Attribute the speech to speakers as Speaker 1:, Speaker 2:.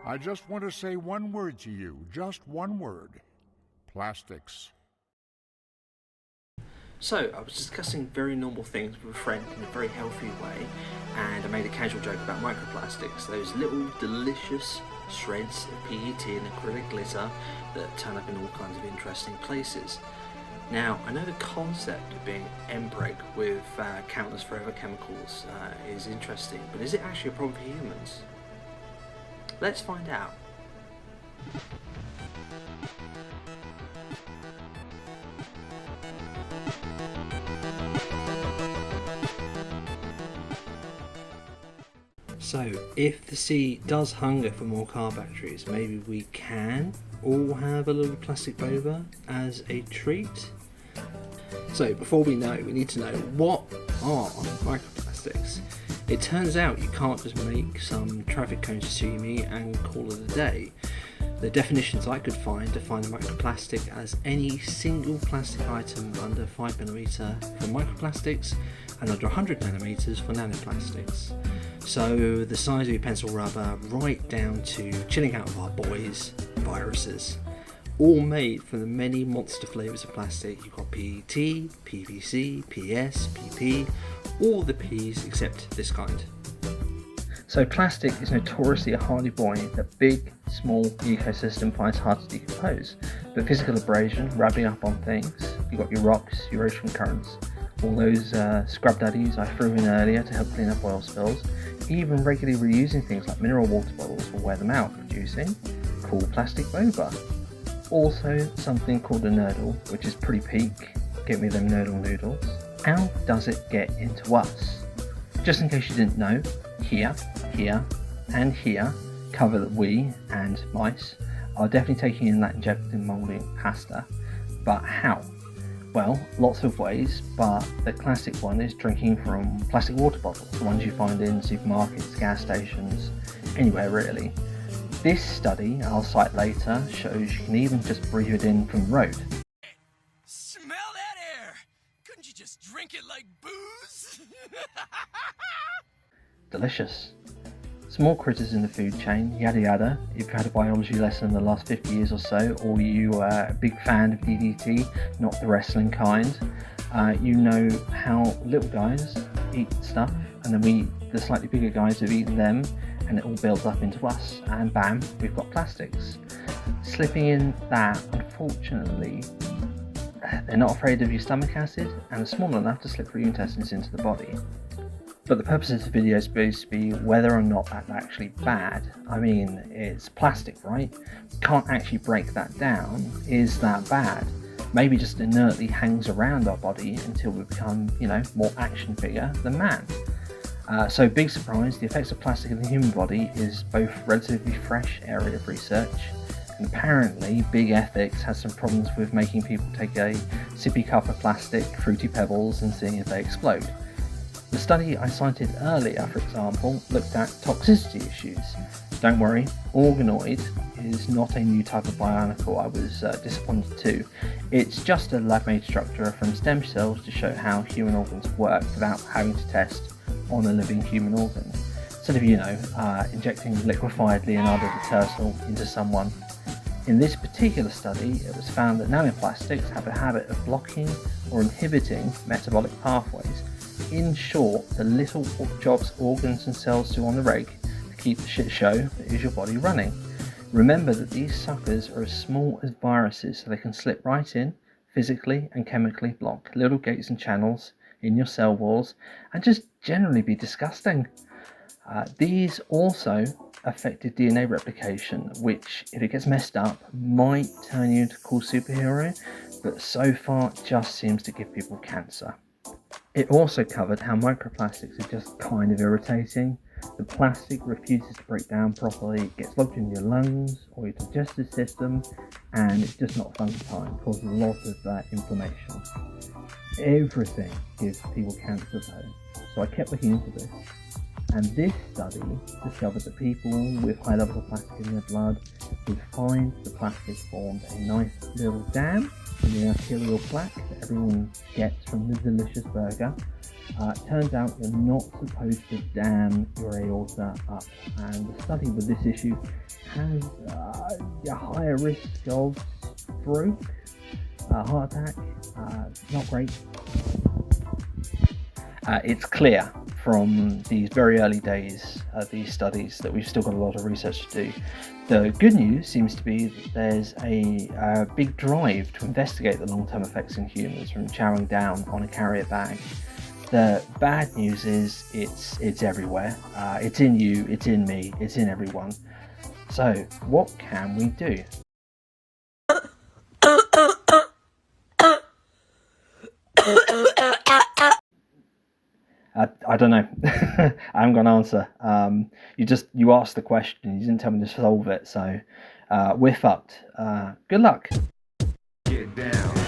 Speaker 1: I just want to say one word to you, just one word. Plastics.
Speaker 2: So, I was discussing very normal things with a friend in a very healthy way, and I made a casual joke about microplastics, those little delicious shreds of PET and acrylic glitter that turn up in all kinds of interesting places. Now, I know the concept of being embreg with countless forever chemicals is interesting, but is it actually a problem for humans? Let's find out. So, if the sea does hunger for more car batteries, maybe we can all have a little plastic boba as a treat? So, before we know, we need to know, what are microplastics? It turns out you can't just make some traffic cones to suit me and call it a day. The definitions I could find define a microplastic as any single plastic item under 5mm for microplastics and under 100nm for nanoplastics. So the size of your pencil rubber right down to chilling out of our boys, viruses. All made from the many monster flavours of plastic. You've got PET, PVC, PS, PP, all the Ps except this kind. So plastic is notoriously a hardy boy that big, small ecosystem finds hard to decompose. But physical abrasion, rubbing up on things, you've got your rocks, your ocean currents, all those scrub daddies I threw in earlier to help clean up oil spills, even regularly reusing things like mineral water bottles will wear them out, producing cool plastic boba. Also something called a nurdle, which is pretty peak, get me them nurdle noodles. How does it get into us? Just in case you didn't know, here, and here cover that we, and mice, are definitely taking in that injected moulding pasta. But how? Well, lots of ways, but the classic one is drinking from plastic water bottles, the ones you find in supermarkets, gas stations, anywhere really. This study, I'll cite later, shows you can even just breathe it in from the road.
Speaker 3: Smell that air! Couldn't you just drink it like booze?
Speaker 2: Delicious. Small critters in the food chain, yada yada. If you've had a biology lesson in the last 50 years or so, or you are a big fan of DDT, not the wrestling kind, you know how little guys eat stuff, and then we, the slightly bigger guys, have eaten them, and it all builds up into us, and bam, we've got plastics. Slipping in that, unfortunately, they're not afraid of your stomach acid, and are small enough to slip through your intestines into the body. But the purpose of this video is supposed to be whether or not that's actually bad. I mean, it's plastic, right? Can't actually break that down. Is that bad? Maybe just inertly hangs around our body until we become, more action figure than man. So big surprise, the effects of plastic in the human body is both relatively fresh area of research, and apparently Big Ethics has some problems with making people take a sippy cup of plastic, fruity pebbles, and seeing if they explode. The study I cited earlier, for example, looked at toxicity issues. Don't worry, organoid is not a new type of bionicle I was disappointed too. It's just a lab-made structure from stem cells to show how human organs work without having to test on a living human organ. Instead of, injecting liquefied Leonardo da Tercel into someone. In this particular study, it was found that nanoplastics have a habit of blocking or inhibiting metabolic pathways. In short, the little jobs organs and cells do on the reg to keep the shit show that is your body running. Remember that these suckers are as small as viruses, so they can slip right in, physically and chemically block little gates and channels in your cell walls, and just generally be disgusting. These also affected DNA replication, which, if it gets messed up, might turn you into a cool superhero, but so far just seems to give people cancer. It also covered how microplastics are just kind of irritating. The plastic refuses to break down properly, it gets locked in your lungs or your digestive system, and it's just not a fun time, it causes a lot of inflammation. Everything gives people cancer though, so I kept looking into this. And this study discovered that people with high levels of plastic in their blood would find the plastic formed a nice little dam in the arterial plaque that everyone gets from the delicious burger. Turns out you're not supposed to dam your aorta up, and the study with this issue has a higher risk of stroke, heart attack. Not great. It's clear from these very early days of these studies that we've still got a lot of research to do. The good news seems to be that there's a big drive to investigate the long-term effects in humans from chowing down on a carrier bag. The bad news is it's everywhere. It's in you, it's in me, it's in everyone. So what can we do? I don't know. I haven't got an answer. You asked the question. You didn't tell me to solve it. So we're fucked. Good luck.
Speaker 1: Get down.